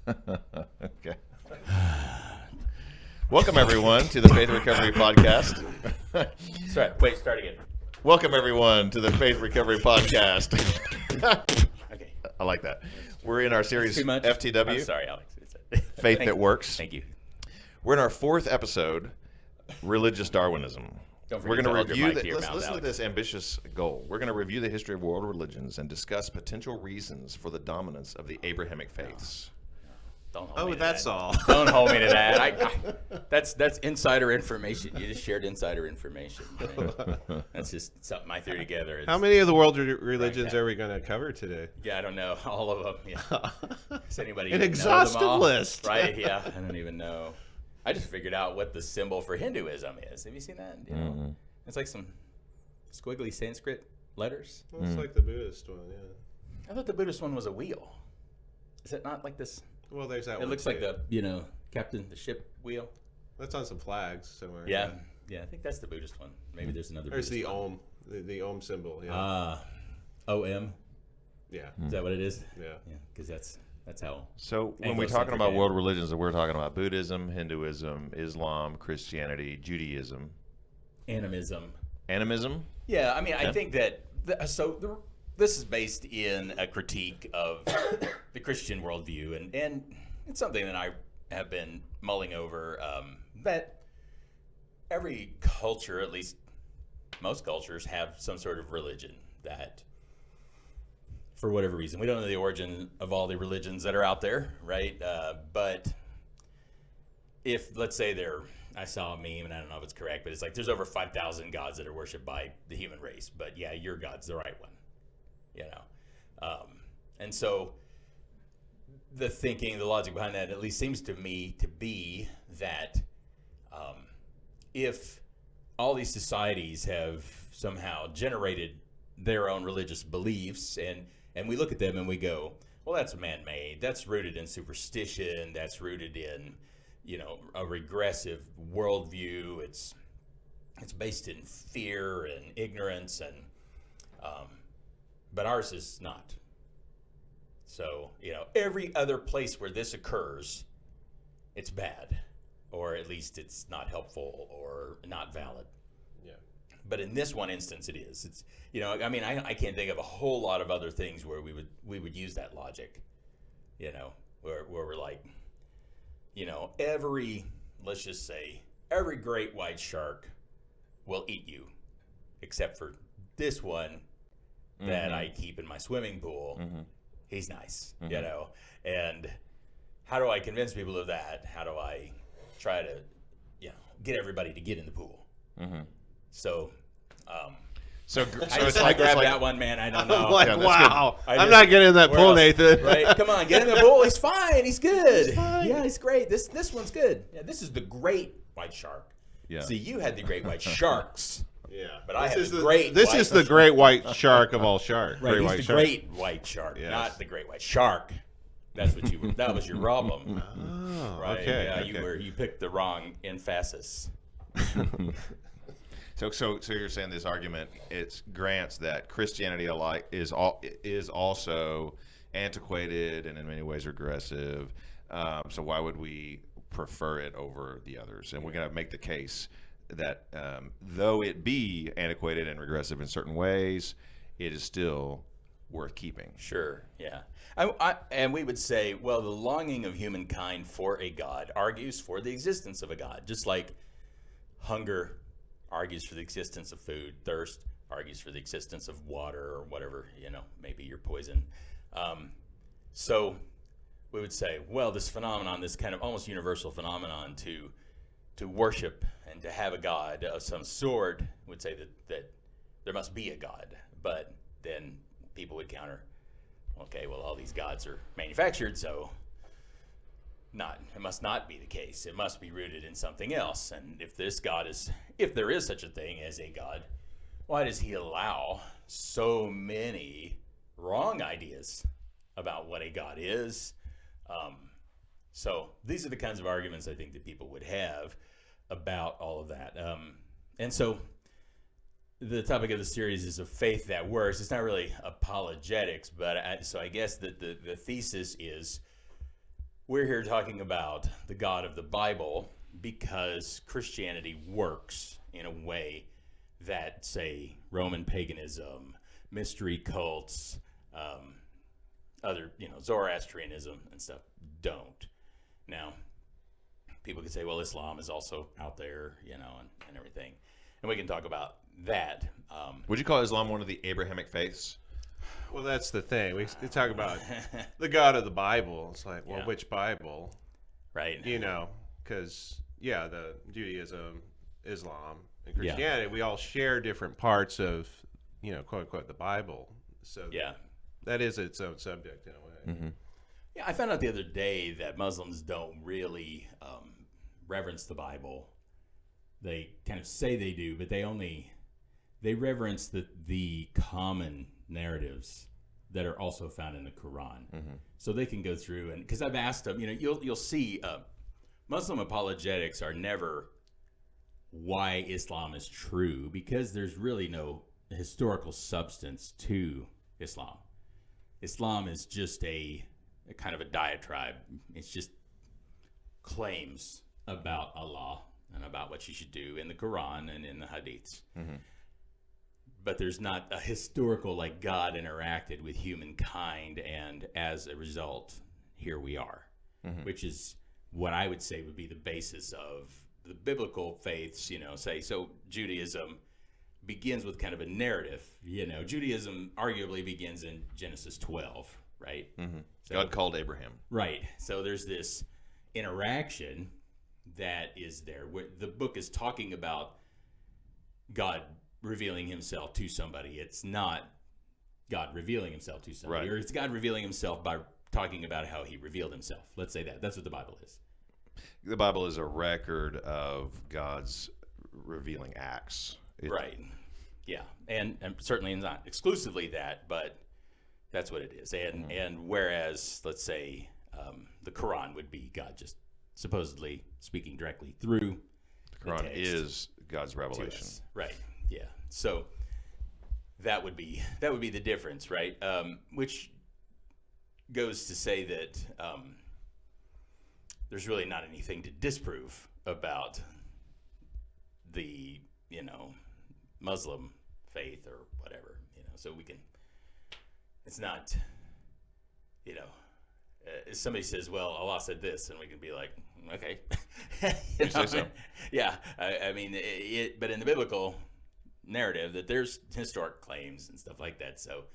Okay. Welcome, everyone, to the Faith Recovery Podcast. Sorry, wait, start again. Welcome, everyone, to the Faith Recovery Podcast. Okay. I like that. We're in our series Too much? FTW, I'm sorry, Alex. Faith That Works. Thank you. We're in our fourth episode, Religious Darwinism. Don't We're forget going to to hold your review mic to your let's mouth, listen to Alex. this ambitious goal. We're going to review the history of world religions and discuss potential reasons for the dominance of the Abrahamic faiths. Don't hold me to that's that. all. Don't hold me to that. That's insider information. You just shared insider information. That's just something I threw together. How many of the world religions are we going to cover today? Yeah, I don't know. All of them. Yeah. Does anybody An even know them exhaustive all? list. Right? Yeah. I don't even know. I just figured out what the symbol for Hinduism is. Have you seen that? You know, it's like some squiggly Sanskrit letters. Well, it's like the Buddhist one, yeah. I thought the Buddhist one was a wheel. Is it not like this? Well, there's that one. It looks like the captain, the ship wheel. That's on some flags somewhere. Yeah, I think that's the Buddhist one. Maybe there's another. There's Buddhist the one. the Om symbol. Yeah. OM. Yeah. Is that what it is? Yeah. Yeah, because that's how. So when we're talking about world religions, we're talking about Buddhism, Hinduism, Islam, Christianity, Judaism. Animism. Animism? Yeah, I mean, Okay. I think that this is based in a critique of the Christian worldview, and it's something that I have been mulling over. That every culture, at least most cultures, have some sort of religion that, for whatever reason, we don't know the origin of all the religions that are out there, right? But if, let's say I saw a meme, and I don't know if it's correct, but it's like there's over 5,000 gods that are worshipped by the human race. But yeah, your God's the right one, and so the thinking, the logic behind that, at least seems to me to be that if all these societies have somehow generated their own religious beliefs, and we look at them and we go, well, that's man-made, that's rooted in superstition, that's rooted in a regressive worldview. It's based in fear and ignorance, but ours is not. So every other place where this occurs, it's bad, or at least it's not helpful or not valid. Yeah. But in this one instance, it is. It's I mean, I can't think of a whole lot of other things where we would use that logic. Where we're like. Let's just say, every great white shark will eat you, except for this one that I keep in my swimming pool. He's nice, and how do I convince people of that? How do I try to, get everybody to get in the pool? So it's I like grabbed that one, man. I don't know. I'm like, Yeah, that's wow. good. I'm not getting in that Where pool, else? Nathan. Right? Come on, get in the pool. He's fine. He's good. He's fine. Yeah, he's great. This one's good. Yeah, this is the great white shark. Yeah. See, you had the great white sharks. Yeah. But I have is the great This white is the shark. great white shark of all sharks. Right, Great he's white the shark. great white shark, Yes. not the great white shark. That's what you. That was your problem, Oh, right? okay. Yeah, okay. you picked the wrong emphasis. So you're saying this argument grants that Christianity is also antiquated and in many ways regressive. So why would we prefer it over the others? And we're going to make the case that though it be antiquated and regressive in certain ways, it is still worth keeping. Sure, yeah. And we would say, well, the longing of humankind for a God argues for the existence of a God, just like hunger argues for the existence of food, thirst argues for the existence of water or whatever, maybe your poison. So we would say, well, this phenomenon, this kind of almost universal phenomenon to worship and to have a God of some sort, would say that there must be a God. But then people would counter, okay, well, all these gods are manufactured, so it must not be the case. It must be rooted in something else. And if there is such a thing as a God, why does he allow so many wrong ideas about what a God is? So these are the kinds of arguments I think that people would have about all of that. And so the topic of the series is a faith that works. It's not really apologetics, but so I guess that the thesis is We're here talking about the God of the Bible because Christianity works in a way that, say, Roman paganism, mystery cults, other, Zoroastrianism and stuff don't. Now, people could say, well, Islam is also out there, and everything. And we can talk about that. Would you call Islam one of the Abrahamic faiths? Well, that's the thing. We talk about the God of the Bible. It's like, well, Yeah. which Bible? Right. Because, the Judaism, Islam, and Christianity, we all share different parts of, quote unquote, the Bible. So Yeah. that is its own subject in a way. Mm-hmm. Yeah, I found out the other day that Muslims don't really reverence the Bible. They kind of say they do, but they reverence the common narratives that are also found in the Quran. Mm-hmm. So they can go through, and because I've asked them, you'll see Muslim apologetics are never why Islam is true, because there's really no historical substance to Islam. Islam is just a kind of a diatribe. It's just claims about Allah and about what you should do in the Quran and in the Hadiths. Mm-hmm. But there's not a historical, like, God interacted with humankind, and as a result, here we are, which is what I would say would be the basis of the biblical faiths, say. So Judaism begins with kind of a narrative. Judaism arguably begins in Genesis 12, right? Mm-hmm. So, God called Abraham. right. So there's this interaction that is there. Where the book is talking about God revealing himself to somebody. It's not God revealing himself to somebody, Right. or it's God revealing himself by talking about how he revealed himself. Let's say that. That's what the Bible is. The Bible is a record of God's revealing acts. Right. Yeah. And certainly not exclusively that, but that's what it is. And whereas, let's say, the Quran would be God just supposedly speaking directly through The Quran text is God's to revelation. us. Right. Yeah. So that would be the difference, right? Which goes to say that there's really not anything to disprove about the Muslim faith or whatever. So we can. It's not. If somebody says, "Well, Allah said this," and we can be like, "Okay." You say so. Yeah. I mean, but in the biblical narrative, that there's historic claims and stuff like that. So,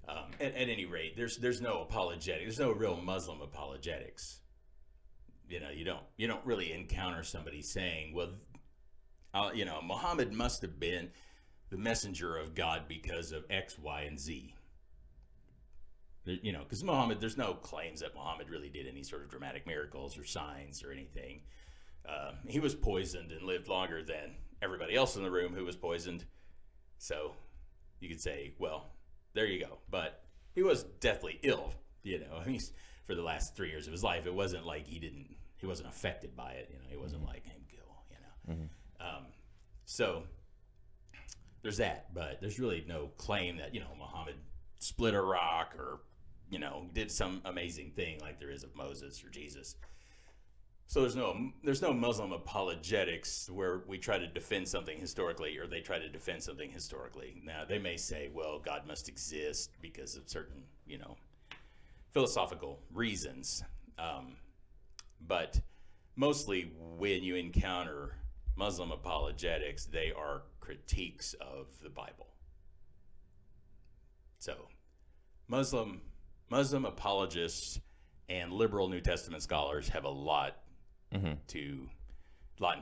at any rate, there's no apologetic. There's no real Muslim apologetics. You don't really encounter somebody saying, "Well, Muhammad must have been the messenger of God because of X, Y, and Z." Because Muhammad, there's no claims that Muhammad really did any sort of dramatic miracles or signs or anything. He was poisoned and lived longer than everybody else in the room who was poisoned. So you could say, well, there you go. But he was deathly ill, for the last 3 years of his life. It wasn't like he wasn't affected by it. He wasn't like him kill, So there's that, but there's really no claim that, Muhammad split a rock or, did some amazing thing like there is of Moses or Jesus. So there's no Muslim apologetics where we try to defend something historically or they try to defend something historically. Now, they may say, well, God must exist because of certain, philosophical reasons. But mostly when you encounter Muslim apologetics, they are critiques of the Bible. So Muslim apologists and liberal New Testament scholars have a lot in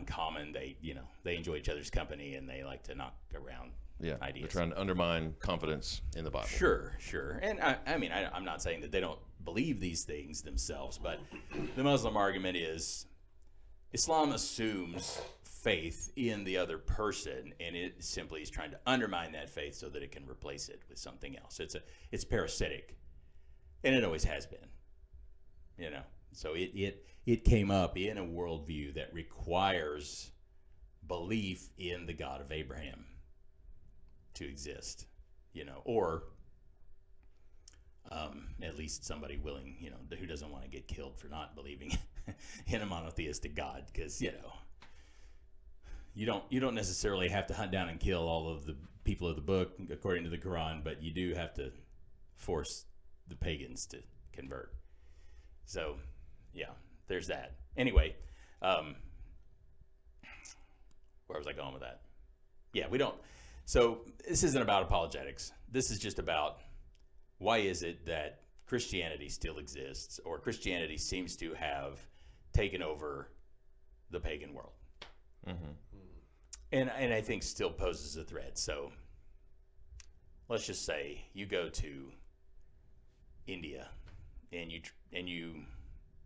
common. They enjoy each other's company and they like to knock around ideas. They're trying to undermine confidence in the Bible. Sure. And I'm not saying that they don't believe these things themselves, but the Muslim argument is Islam assumes faith in the other person, and it simply is trying to undermine that faith so that it can replace it with something else. It's parasitic, and it always has been. So it came up in a worldview that requires belief in the God of Abraham to exist, or At least somebody willing, who doesn't want to get killed for not believing in a monotheistic God, because you don't necessarily have to hunt down and kill all of the people of the book according to the Quran, but you do have to force the pagans to convert. So, yeah, there's that. Anyway, where was I going with that? Yeah, we don't. So this isn't about apologetics. This is just about why is it that Christianity still exists, or Christianity seems to have taken over the pagan world. Mm-hmm. And I think still poses a threat. So let's just say you go to India and you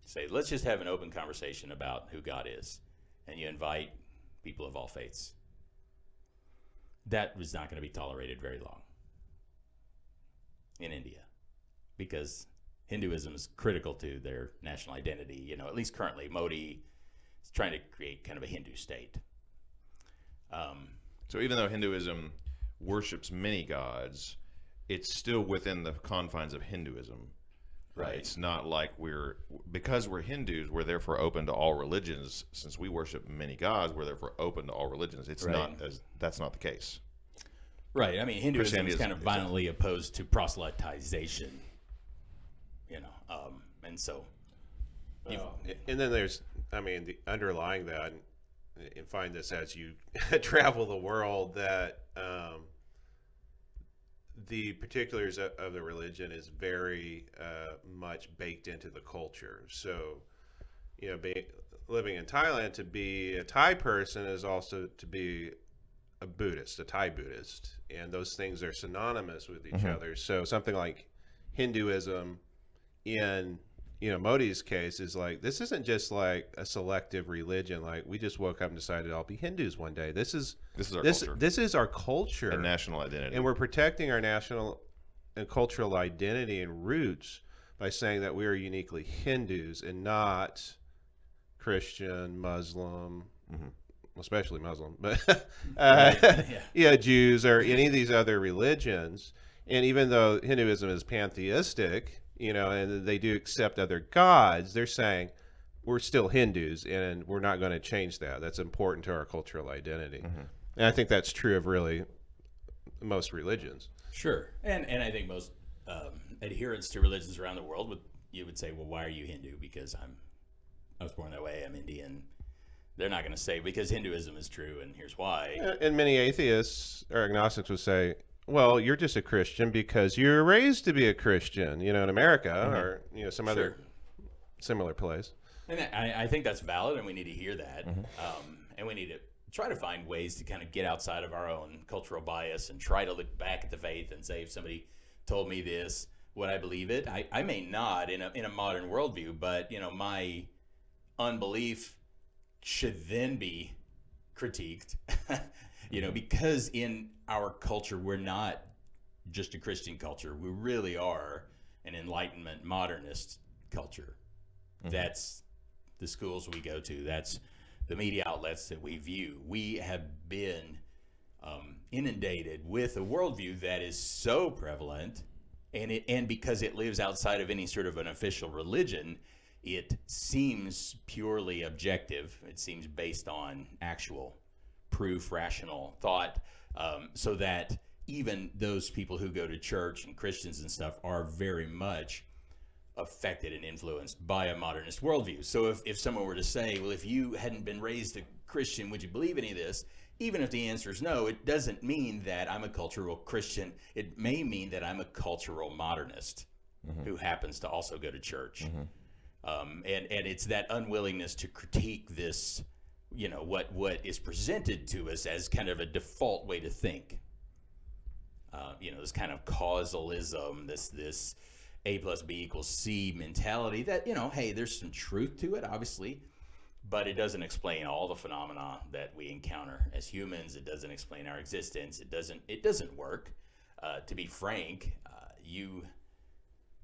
say, let's just have an open conversation about who God is, and you invite people of all faiths. That was not going to be tolerated very long in India, because Hinduism is critical to their national identity. At least currently, Modi is trying to create kind of a Hindu state. So even though Hinduism worships many gods, it's still within the confines of Hinduism. Right. It's not like because we're Hindus, we're therefore open to all religions. Since we worship many gods, we're therefore open to all religions. It's right. That's not the case. Right. I mean, Hinduism is kind of violently opposed to proselytization. And so. And then there's, the underlying that, and find this as you travel the world, that the particulars of the religion is very much baked into the culture. So, living in Thailand, to be a Thai person is also to be a Buddhist, a Thai Buddhist, and those things are synonymous with each other. So something like Hinduism in Modi's case is like, this isn't just like a selective religion. Like, we just woke up and decided I'll be Hindus one day. This is our culture. This is our culture and national identity, and we're protecting our national and cultural identity and roots by saying that we are uniquely Hindus and not Christian, Muslim, especially Muslim, but Jews or any of these other religions. And even though Hinduism is pantheistic, and they do accept other gods, they're saying we're still Hindus and we're not going to change that. That's important to our cultural identity. And I think that's true of really most religions. Sure. And I think most adherents to religions around the world you would say, well, why are you Hindu? Because I was born that way, I'm Indian. They're not going to say because Hinduism is true and here's why. And many atheists or agnostics would say, well, you're just a Christian because you were raised to be a Christian, in America or some other similar place. And I think that's valid, and we need to hear that. And we need to try to find ways to kind of get outside of our own cultural bias and try to look back at the faith and say, if somebody told me this, would I believe it? I may not in a modern worldview, but my unbelief should then be critiqued. Because in our culture, we're not just a Christian culture. We really are an Enlightenment modernist culture. That's the schools we go to. That's the media outlets that we view. We have been inundated with a worldview that is so prevalent, and because it lives outside of any sort of an official religion, it seems purely objective. It seems based on actual proof, rational thought, so that even those people who go to church and Christians and stuff are very much affected and influenced by a modernist worldview. So if someone were to say, well, if you hadn't been raised a Christian, would you believe any of this? Even if the answer is no, it doesn't mean that I'm a cultural Christian. It may mean that I'm a cultural modernist who happens to also go to church. And it's that unwillingness to critique this, what is presented to us as kind of a default way to think. This kind of causalism, this A plus B equals C mentality that, hey, there's some truth to it, obviously, but it doesn't explain all the phenomena that we encounter as humans. It doesn't explain our existence. It doesn't work. To be frank,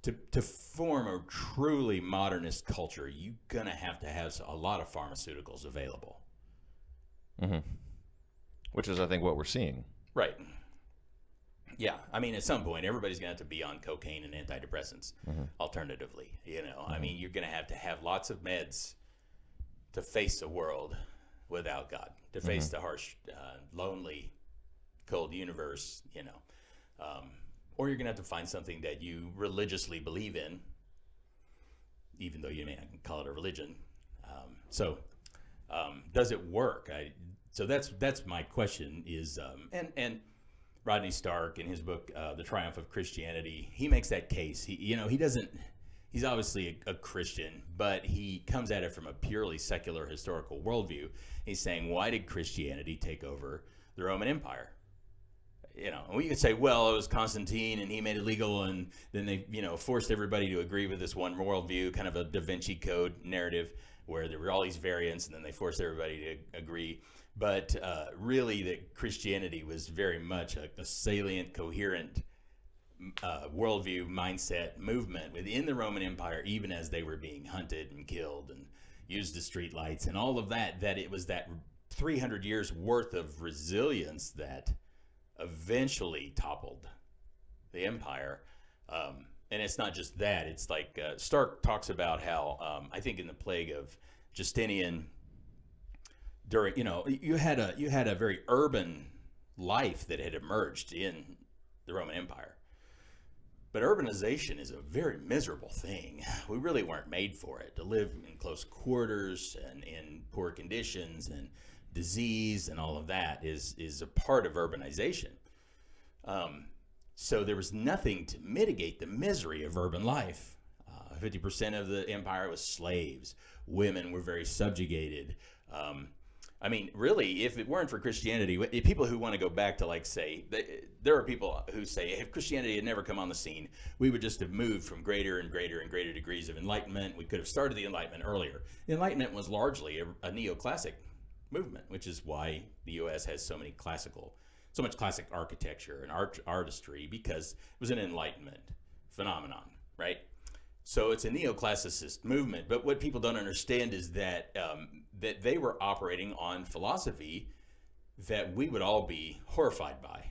to form a truly modernist culture, you're going to have a lot of pharmaceuticals available. Which is, I think, what we're seeing. Right. Yeah, I mean, at some point, everybody's going to have to be on cocaine and antidepressants. Alternatively, I mean, you're going to have lots of meds to face a world without God, to face the harsh, lonely, cold universe, or you're going to have to find something that you religiously believe in, even though you may not call it a religion. Does it work? So that's my question is, and Rodney Stark in his book, The Triumph of Christianity, he makes that case. He's obviously a Christian, but he comes at it from a purely secular historical worldview. He's saying, why did Christianity take over the Roman Empire? We could say, well, it was Constantine and he made it legal, and then they, forced everybody to agree with this one worldview, kind of a Da Vinci Code narrative where there were all these variants, and then they forced everybody to agree. But really, that Christianity was very much a salient, coherent worldview, mindset, movement within the Roman Empire, even as they were being hunted and killed and used as streetlights and all of that, that it was that 300 years worth of resilience that eventually toppled the empire. And it's not just that. It's like Stark talks about how, I think in the plague of Justinian, during, you had a very urban life that had emerged in the Roman Empire. But urbanization is a very miserable thing. We really weren't made for it. To live in close quarters and in poor conditions and disease and all of that is a part of urbanization. So there was nothing to mitigate the misery of urban life. 50% of the empire was slaves. Women were very subjugated. I mean, really, if it weren't for Christianity, people who want to go back to, there are people who say, if Christianity had never come on the scene, we would just have moved from greater and greater and greater degrees of enlightenment. We could have started the Enlightenment earlier. The Enlightenment was largely a neoclassic movement, which is why the U.S. has so much classic architecture and artistry, because it was an Enlightenment phenomenon, right? So it's a neoclassicist movement, but what people don't understand is that that they were operating on philosophy that we would all be horrified by.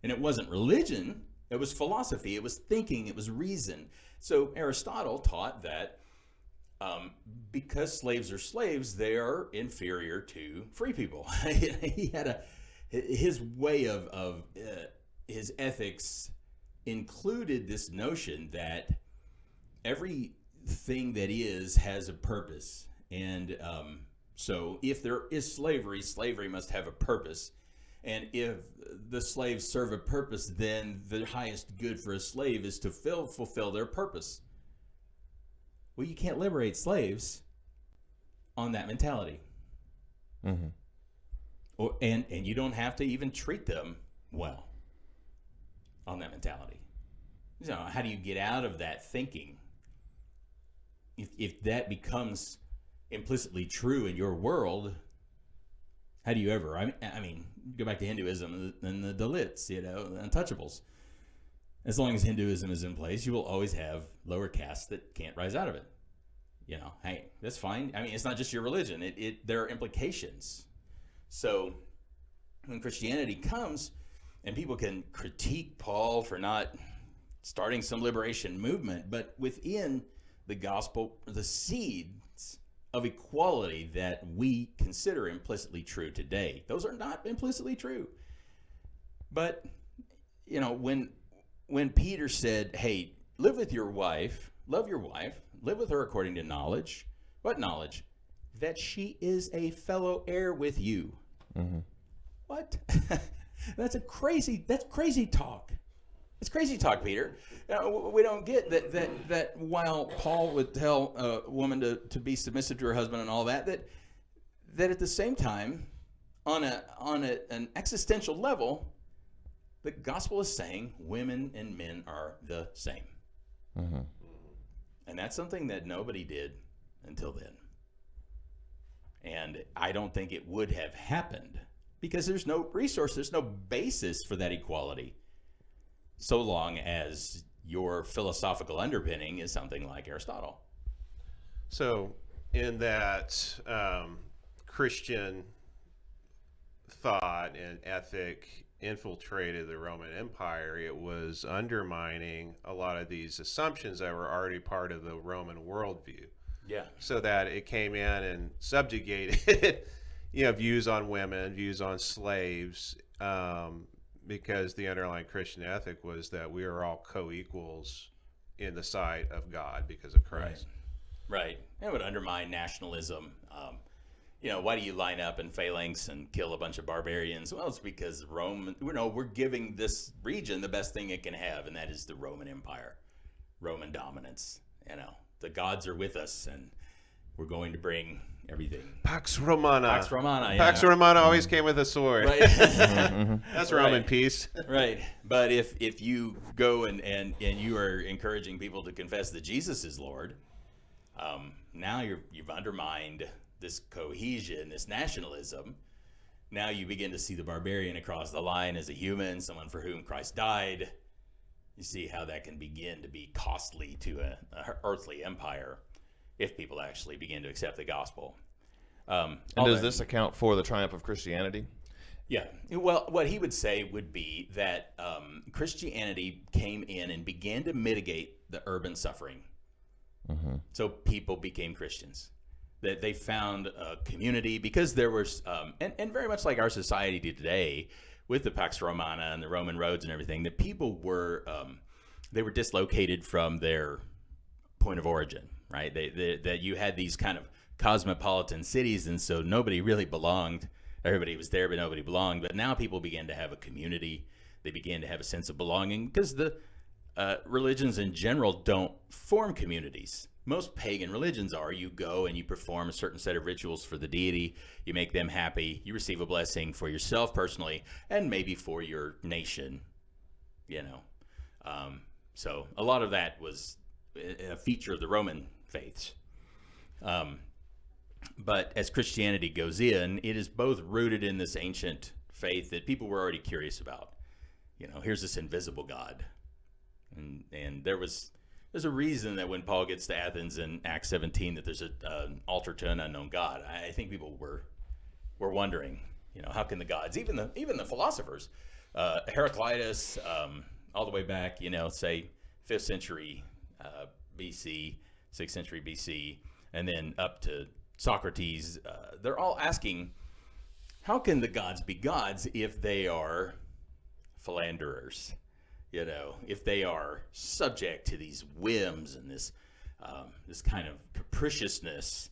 And it wasn't religion, it was philosophy, it was thinking, it was reason. So Aristotle taught that because slaves are slaves, they are inferior to free people. He had his way of his ethics included this notion that everything that is has a purpose. And so if there is slavery, slavery must have a purpose. And if the slaves serve a purpose, then the highest good for a slave is to fulfill their purpose. Well, you can't liberate slaves on that mentality. Mm-hmm. And you don't have to even treat them well on that mentality. So how do you get out of that thinking? If that becomes implicitly true in your world, how do you ever? I mean, go back to Hinduism and the Dalits, the untouchables. As long as Hinduism is in place, you will always have lower castes that can't rise out of it. Hey, that's fine. I mean, it's not just your religion. There are implications. So when Christianity comes, and people can critique Paul for not starting some liberation movement, but within the gospel, the seeds of equality that we consider implicitly true today, those are not implicitly true. But when Peter said, hey, live with your wife, love your wife, live with her according to knowledge. What knowledge? That she is a fellow heir with you. Mm-hmm. What? That's crazy talk. It's crazy talk, Peter. We don't get that while Paul would tell a woman to be submissive to her husband and all that at the same time, on an existential level, the gospel is saying women and men are the same. Mm-hmm. And that's something that nobody did until then. And I don't think it would have happened because there's no resource, there's no basis for that equality, so long as your philosophical underpinning is something like Aristotle. So in that Christian thought and ethic, infiltrated the Roman Empire, it was undermining a lot of these assumptions that were already part of the Roman worldview. Yeah. So that it came in and subjugated, views on women, views on slaves, because the underlying Christian ethic was that we are all co-equals in the sight of God because of Christ. Right. It would undermine nationalism. Why do you line up in phalanx and kill a bunch of barbarians? Well, it's because Rome, we're giving this region the best thing it can have, and that is the Roman Empire, Roman dominance. The gods are with us, and we're going to bring everything. Pax Romana. Pax Romana, Pax Romana always came with a sword. Right. That's Roman peace. Right. But if you go and you are encouraging people to confess that Jesus is Lord, now you've undermined this cohesion, this nationalism. Now you begin to see the barbarian across the line as a human, someone for whom Christ died. You see how that can begin to be costly to a earthly empire if people actually begin to accept the gospel. And does this account for the triumph of Christianity? Yeah. Well, what he would say would be that Christianity came in and began to mitigate the urban suffering. Mm-hmm. So people became Christians. That they found a community because there was, and very much like our society today, with the Pax Romana and the Roman roads and everything, that people were they were dislocated from their point of origin, right? That you had these kind of cosmopolitan cities, and so nobody really belonged. Everybody was there, but nobody belonged. But now people began to have a community. They began to have a sense of belonging because the religions in general don't form communities. Most pagan religions are, you go and you perform a certain set of rituals for the deity, you make them happy, you receive a blessing for yourself personally, and maybe for your nation, So a lot of that was a feature of the Roman faiths. But as Christianity goes in, it is both rooted in this ancient faith that people were already curious about. Here's this invisible God. And there's a reason that when Paul gets to Athens in Acts 17 that there's an altar to an unknown God. I think people were wondering, how can the gods, even the philosophers, Heraclitus, all the way back, say 5th century BC, 6th century BC, and then up to Socrates, they're all asking, how can the gods be gods if they are philanderers? If they are subject to these whims and this kind of capriciousness,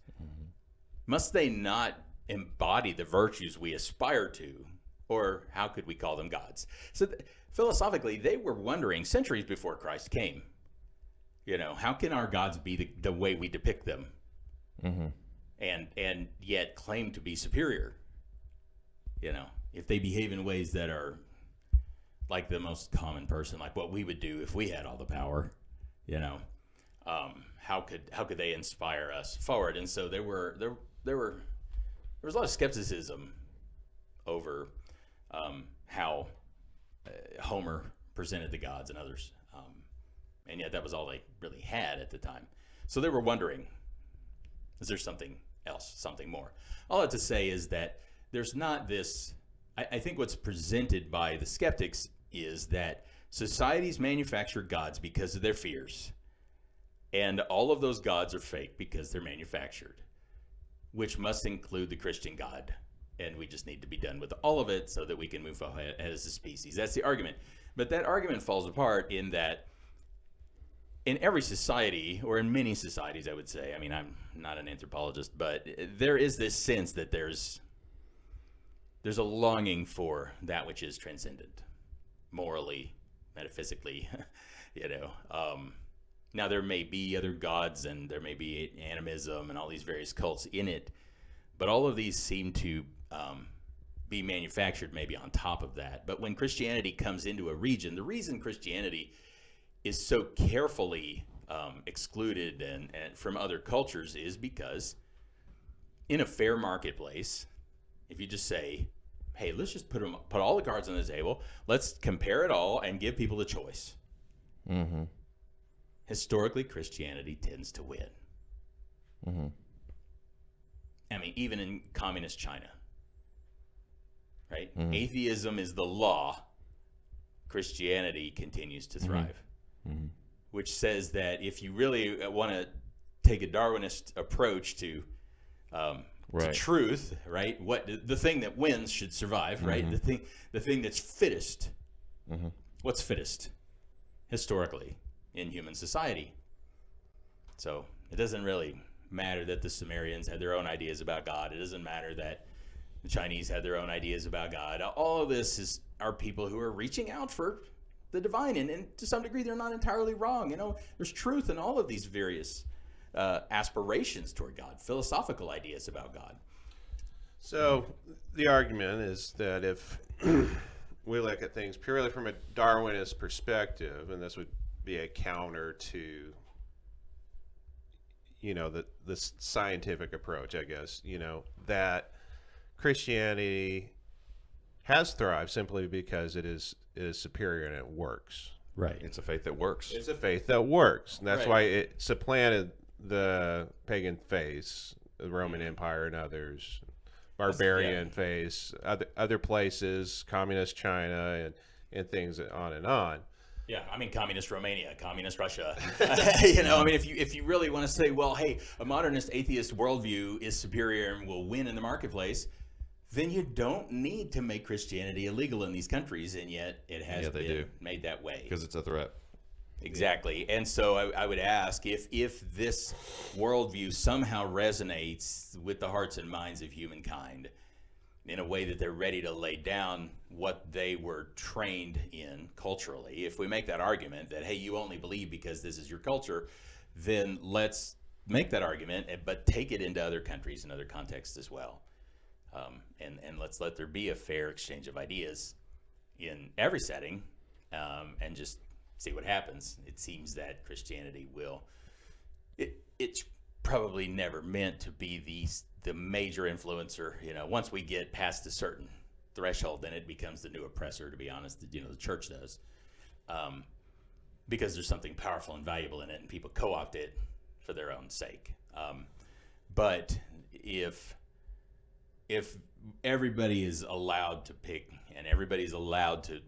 must they not embody the virtues we aspire to? Or how could we call them gods? So philosophically, they were wondering centuries before Christ came, how can our gods be the way we depict them? Mm-hmm. And yet claim to be superior? If they behave in ways that are like the most common person, like what we would do if we had all the power, how could they inspire us forward? And so there was a lot of skepticism over how Homer presented the gods and others, and yet that was all they really had at the time. So they were wondering, is there something else, something more? All I have to say is that there's not this. I think what's presented by the skeptics is that societies manufacture gods because of their fears. And all of those gods are fake because they're manufactured, which must include the Christian God. And we just need to be done with all of it so that we can move ahead as a species. That's the argument. But that argument falls apart in that in every society, or in many societies, I would say, I'm not an anthropologist, but there is this sense that there's a longing for that which is transcendent. Morally, metaphysically, Now there may be other gods and there may be animism and all these various cults in it, but all of these seem to be manufactured maybe on top of that. But when Christianity comes into a region, the reason Christianity is so carefully excluded and from other cultures is because in a fair marketplace, if you just say, hey, let's just put all the cards on the table. Let's compare it all and give people the choice. Mm-hmm. Historically, Christianity tends to win. Mm-hmm. Even in communist China, right? Atheism is the law. Christianity continues to thrive, which says that if you really want to take a Darwinist approach to truth, right? What the thing that wins should survive, right? The thing that's fittest. What's fittest historically in human society? So it doesn't really matter that the Sumerians had their own ideas about God. It doesn't matter that the Chinese had their own ideas about God. All of this are people who are reaching out for the divine, and to some degree they're not entirely wrong. There's truth in all of these various aspirations toward God, philosophical ideas about God. So the argument is that if we look at things purely from a Darwinist perspective, and this would be a counter to the scientific approach, I guess, that Christianity has thrived simply because it is superior and it works. Right. It's a faith that works. It's a faith that works. And that's why it supplanted the pagan faiths, the Roman Empire and others, barbarian faiths, other places, communist China, and things on and on. Yeah, I mean, communist Romania, communist Russia. I mean, if you really want to say, well, hey, a modernist atheist worldview is superior and will win in the marketplace, then you don't need to make Christianity illegal in these countries, and yet it has been made that way. Because it's a threat. Exactly. And so I would ask if this worldview somehow resonates with the hearts and minds of humankind in a way that they're ready to lay down what they were trained in culturally. If we make that argument that, hey, you only believe because this is your culture, then let's make that argument, but take it into other countries and other contexts as well. And let's let there be a fair exchange of ideas in every setting, and just see what happens. It seems that Christianity it's probably never meant to be the major influencer. Once we get past a certain threshold, then it becomes the new oppressor, to be honest. The church does, because there's something powerful and valuable in it, and people co-opt it for their own sake. But if everybody is allowed to pick, and everybody's allowed to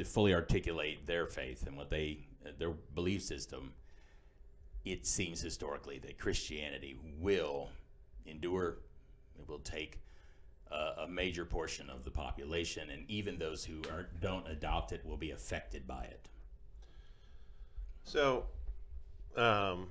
fully articulate their faith and their belief system, it seems historically that Christianity will endure. It will take a major portion of the population, and even those who don't adopt it will be affected by it. So, how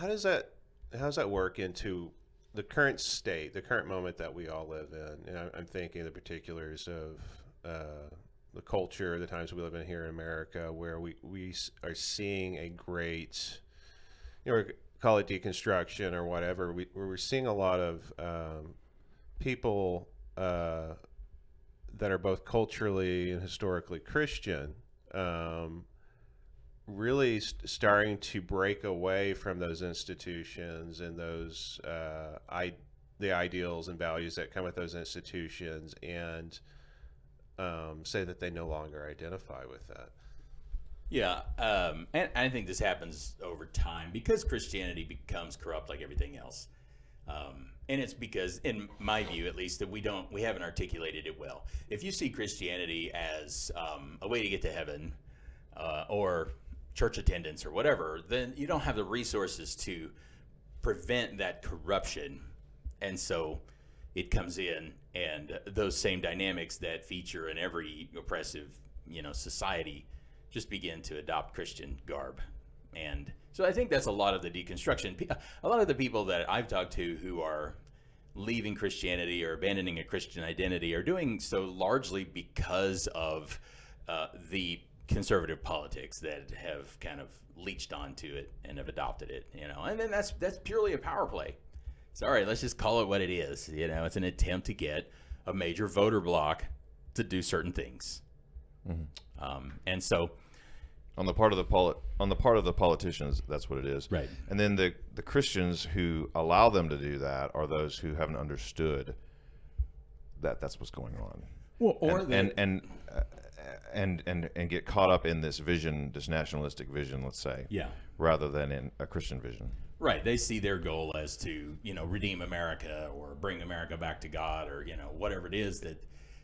does that work into the current state, the current moment that we all live in? And I'm thinking of the particulars of the culture, the times we live in here in America, where we are seeing a great, we call it deconstruction or whatever. We're seeing a lot of people that are both culturally and historically Christian, really starting to break away from those institutions and those the ideals and values that come with those institutions, and say that they no longer identify with that. Yeah, and I think this happens over time because Christianity becomes corrupt like everything else. And it's because, in my view at least, that we haven't articulated it well. If you see Christianity as a way to get to heaven, or church attendance or whatever, then you don't have the resources to prevent that corruption. And so it comes in, and those same dynamics that feature in every oppressive, society just begin to adopt Christian garb. And so I think that's a lot of the deconstruction. A lot of the people that I've talked to who are leaving Christianity or abandoning a Christian identity are doing so largely because of the conservative politics that have kind of leached onto it and have adopted it, and then that's purely a power play. Sorry, let's just call it what it is. It's an attempt to get a major voter bloc to do certain things. And so on the part of the politicians, that's what it is. Right. And then the Christians who allow them to do that are those who haven't understood that that's what's going on. Well, or and get caught up in this vision, this nationalistic vision, let's say, rather than in a Christian vision. Right. They see their goal as to, redeem America or bring America back to God, or, whatever it is that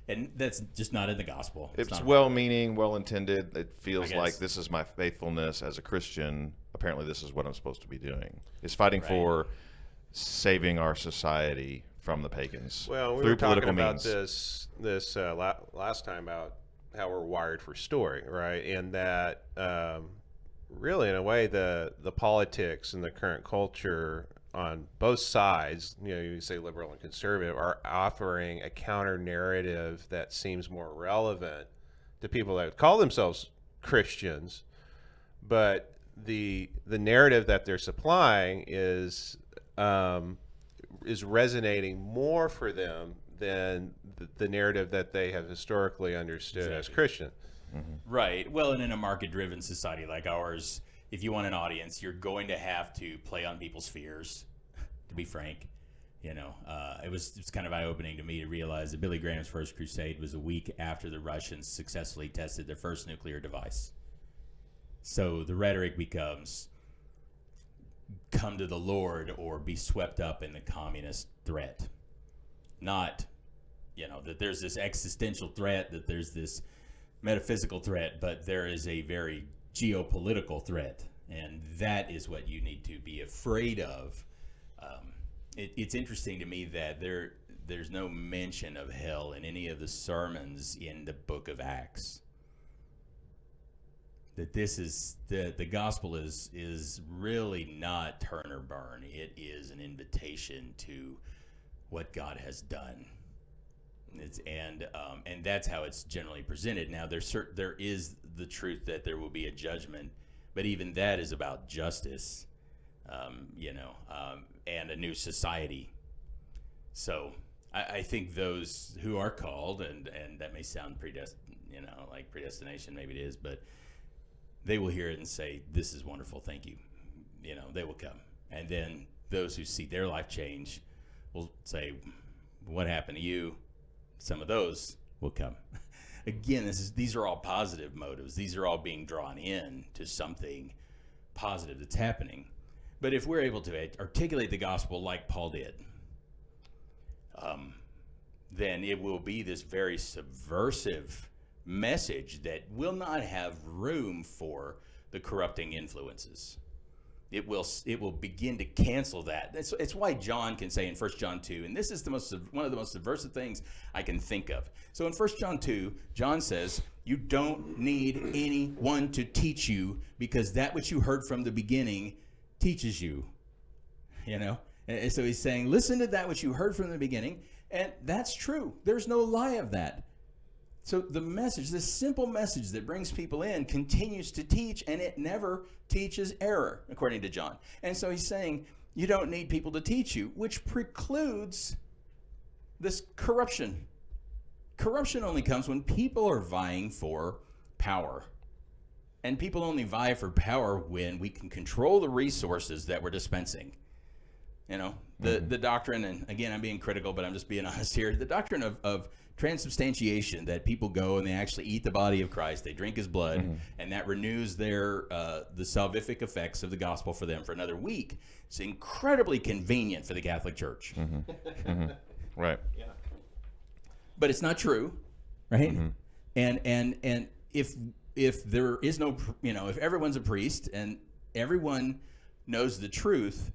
And that's just not in the gospel. It's not well-meaning, well-intended. It feels I like guess. this is my faithfulness as a Christian. Apparently, this is what I'm supposed to be doing. Is fighting Right. for saving our society from the pagans Well, we through were talking political about means. this last time about how we're wired for story, right? And that really, in a way, the politics and the current culture on both sides, you say liberal and conservative, are offering a counter narrative that seems more relevant to people that call themselves Christians, but the narrative that they're supplying is resonating more for them than the narrative that they have historically understood as Christian. Right. Well, and in a market-driven society like ours, if you want an audience, you're going to have to play on people's fears. To be frank, it was kind of eye-opening to me to realize that Billy Graham's first crusade was a week after the Russians successfully tested their first nuclear device. So the rhetoric becomes, "Come to the Lord" or "be swept up in the communist threat," not, that there's this existential threat, that there's this metaphysical threat, but there is a very geopolitical threat, and that is what you need to be afraid of. It's interesting to me that there's no mention of hell in any of the sermons in the book of Acts. That this is the gospel is really not turn or burn. It is an invitation to what God has done. And that's how it's generally presented. Now there is the truth that there will be a judgment, but even that is about justice, and a new society. So I think those who are called, and that may sound like predestination, maybe it is, but they will hear it and say, "This is wonderful, thank you." They will come, and then those who see their life change will say, "What happened to you?" Some of those will come. Again, these are all positive motives. These are all being drawn in to something positive that's happening. But if we're able to articulate the gospel like Paul did, then it will be this very subversive message that will not have room for the corrupting influences. It will begin to cancel that. It's why John can say in 1 John 2, and this is one of the most subversive things I can think of. So in 1 John 2, John says, "You don't need anyone to teach you, because that which you heard from the beginning teaches you." And so he's saying, listen to that which you heard from the beginning, and that's true. There's no lie of that. So the message, this simple message that brings people in, continues to teach, and it never teaches error, according to John. And so he's saying, you don't need people to teach you, which precludes this corruption. Corruption only comes when people are vying for power. And people only vie for power when we can control the resources that we're dispensing. The doctrine, and again, I'm being critical, but I'm just being honest here. The doctrine of transubstantiation, that people go and they actually eat the body of Christ, they drink his blood, and that renews the salvific effects of the gospel for them for another week. It's incredibly convenient for the Catholic Church. Right. Yeah. But it's not true, right? And if there is no, if everyone's a priest and everyone knows the truth,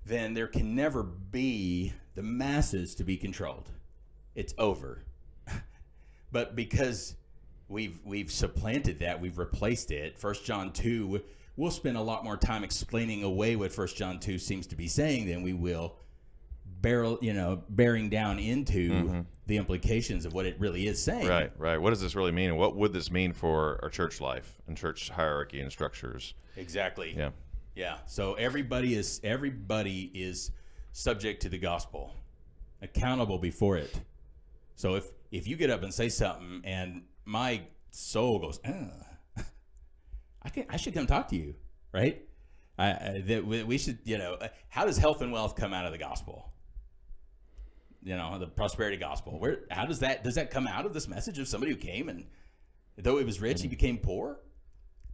then there can never be the masses to be controlled. It's over. But because we've supplanted that, we've replaced it. 1 John 2, we'll spend a lot more time explaining away what 1 John 2 seems to be saying than we will bearing down into the implications of what it really is saying. Right. What does this really mean, and what would this mean for our church life and church hierarchy and structures? Exactly. Yeah. So everybody is subject to the gospel, accountable before it. So if you get up and say something and my soul goes, I should come talk to you, right? We should, how does health and wealth come out of the gospel? The prosperity gospel. How does that come out of this message of somebody who came and though he was rich, he became poor?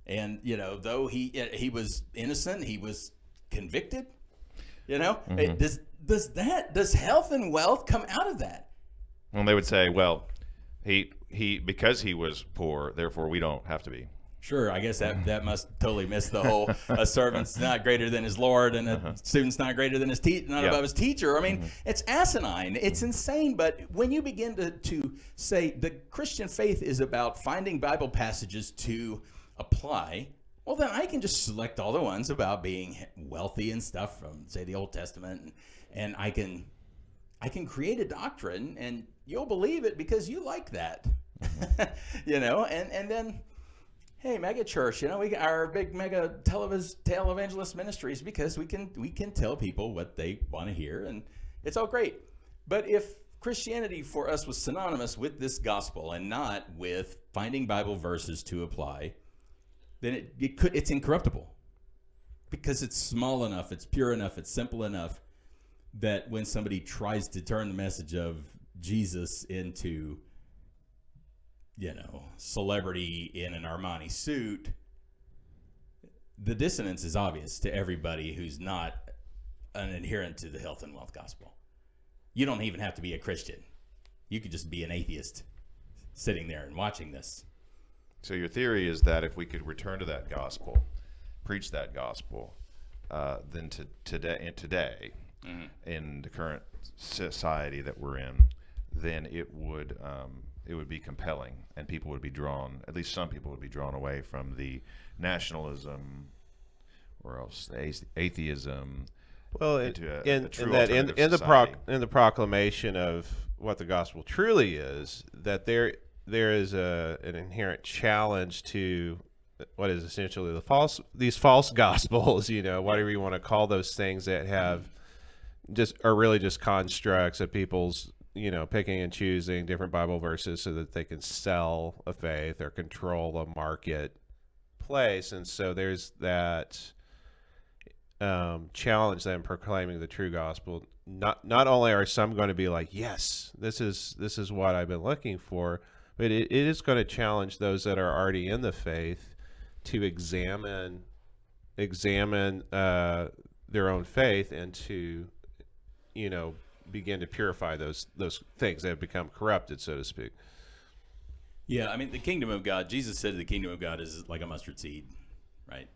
And, though he was innocent, he was convicted. Does health and wealth come out of that? Well, they would say, well, he because he was poor, therefore we don't have to be. Sure, I guess that must totally miss the whole a servant's not greater than his Lord and a student's not greater than his not above his teacher. I mean, it's asinine. It's insane. But when you begin to say the Christian faith is about finding Bible passages to apply, well, then I can just select all the ones about being wealthy and stuff from, say, the Old Testament, and I can create a doctrine, and you'll believe it because you like that, and then. Hey, mega church, we got our big mega televangelist ministries because we can tell people what they want to hear, and it's all great. But if Christianity for us was synonymous with this gospel and not with finding Bible verses to apply, then it's incorruptible because it's small enough, it's pure enough, it's simple enough that when somebody tries to turn the message of Jesus into celebrity in an Armani suit, the dissonance is obvious to everybody who's not an adherent to the health and wealth gospel. You don't even have to be a Christian. You could just be an atheist sitting there and watching this. So your theory is that if we could return to that gospel, preach that gospel, then today, in the current society that we're in, then it would be compelling, and people would be drawn, at least some people would be drawn away from the nationalism or else atheism. Well, into in the proclamation of what the gospel truly is, that there is an inherent challenge to what is essentially these false gospels, whatever you want to call those things that are really just constructs of people's picking and choosing different Bible verses so that they can sell a faith or control a marketplace. And so there's that challenge then proclaiming the true gospel. Not only are some going to be like, yes, this is what I've been looking for, but it is going to challenge those that are already in the faith to examine their own faith and to begin to purify those things that have become corrupted, so to speak. Yeah, I mean, the kingdom of God, Jesus said the kingdom of God is like a mustard seed, right?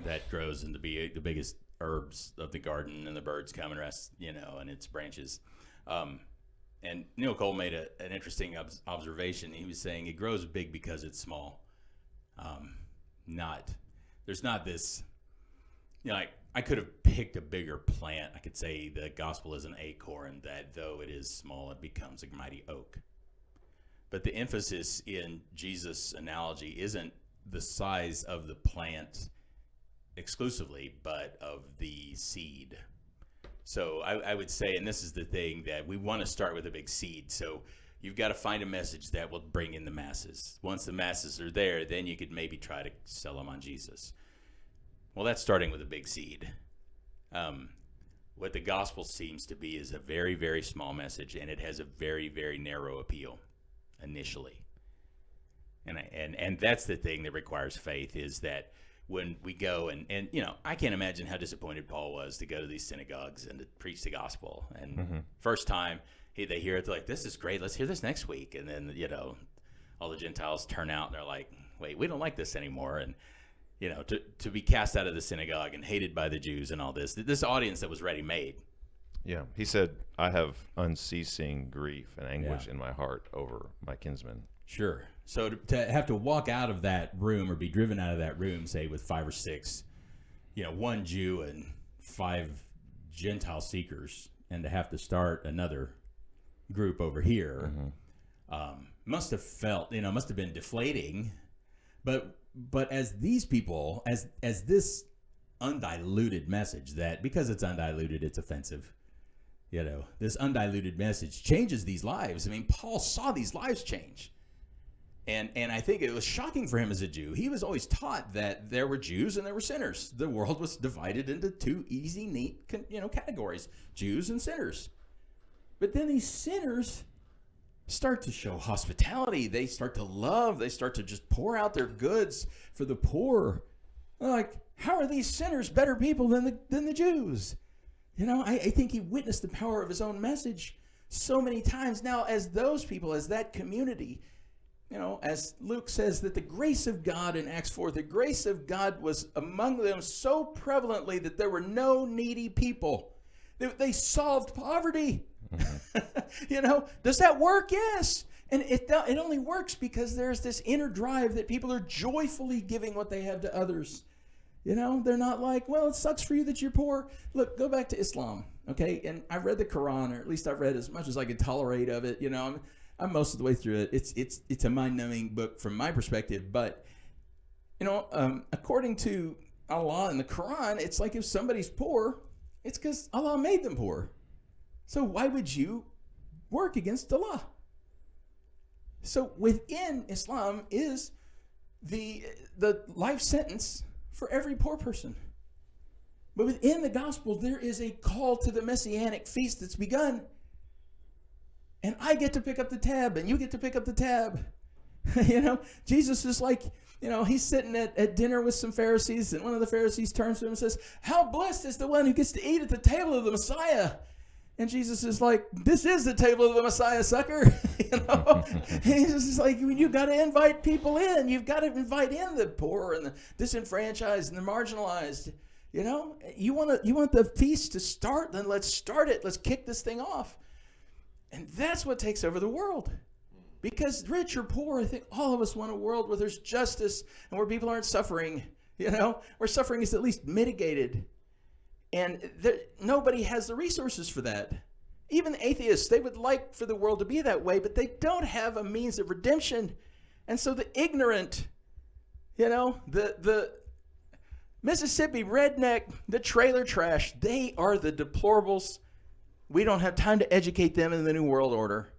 That grows into be the biggest herbs of the garden, and the birds come and rest, in its branches. And Neil Cole made an interesting observation. He was saying it grows big because it's small. There's not this, I could have picked a bigger plant. I could say the gospel is an acorn that, though it is small, it becomes a mighty oak. But the emphasis in Jesus' analogy isn't the size of the plant exclusively, but of the seed. So I would say, and this is the thing, that we want to start with a big seed. So you've got to find a message that will bring in the masses. Once the masses are there, then you could maybe try to sell them on Jesus. Well, that's starting with a big seed. What the gospel seems to be is a very, very small message, and it has a very, very narrow appeal initially. And that's the thing that requires faith, is that when we go and I can't imagine how disappointed Paul was to go to these synagogues and to preach the gospel. And first time they hear it, they're like, this is great, let's hear this next week. And then, all the Gentiles turn out and they're like, wait, we don't like this anymore. And to be cast out of the synagogue and hated by the Jews and all this audience that was ready-made. Yeah, he said, I have unceasing grief and anguish in my heart over my kinsmen. Sure. So to have to walk out of that room or be driven out of that room, say with 5 or 6, one Jew and 5 Gentile seekers, and to have to start another group over here, must have felt, must have been deflating. But as these people, as this undiluted message, that because it's undiluted, it's offensive. This undiluted message changes these lives. I mean, Paul saw these lives change. And I think it was shocking for him as a Jew. He was always taught that there were Jews and there were sinners. The world was divided into 2 easy, neat, categories, Jews and sinners. But then these sinners start to show hospitality. They start to love. They start to just pour out their goods for the poor. Like, how are these sinners better people than the Jews? I think he witnessed the power of his own message so many times. Now, as those people, as that community, as Luke says, that the grace of God in Acts 4, the grace of God was among them so prevalently that there were no needy people. They solved poverty. Does that work? Yes. And it only works because there's this inner drive that people are joyfully giving what they have to others. They're not like, well, it sucks for you that you're poor. Look, go back to Islam, okay? And I've read the Quran, or at least I've read as much as I can tolerate of it. I'm most of the way through it. It's a mind-numbing book from my perspective. But, according to Allah and the Quran, it's like if somebody's poor, it's because Allah made them poor. So why would you work against Allah? So within Islam is the life sentence for every poor person. But within the gospel, there is a call to the messianic feast that's begun. And I get to pick up the tab, and you get to pick up the tab. Jesus is like, he's sitting at dinner with some Pharisees, and one of the Pharisees turns to him and says, "How blessed is the one who gets to eat at the table of the Messiah." And Jesus is like, "This is the table of the Messiah, sucker." Jesus is like, you got to invite people in. You've got to invite in the poor and the disenfranchised and the marginalized. You want the feast to start? Then let's start it. Let's kick this thing off. And that's what takes over the world. Because rich or poor, I think all of us want a world where there's justice and where people aren't suffering. Where suffering is at least mitigated. And nobody has the resources for that. Even atheists, they would like for the world to be that way, but they don't have a means of redemption. And so the ignorant, the Mississippi redneck, the trailer trash, they are the deplorables. We don't have time to educate them in the New World Order.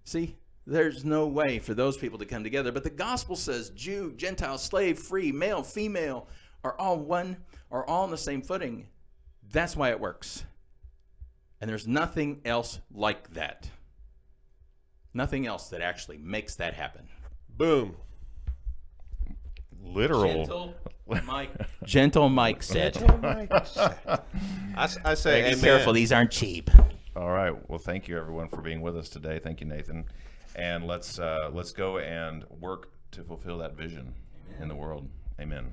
See, there's no way for those people to come together. But the gospel says Jew, Gentile, slave, free, male, female are all one, are all on the same footing. That's why it works. And there's nothing else like that. Nothing else that actually makes that happen. Boom. Literal. Gentle Mike said. I say Be amen. careful, these aren't cheap. All right. Well, thank you everyone for being with us today. Thank you, Nathan. And let's go and work to fulfill that vision in the world. Amen.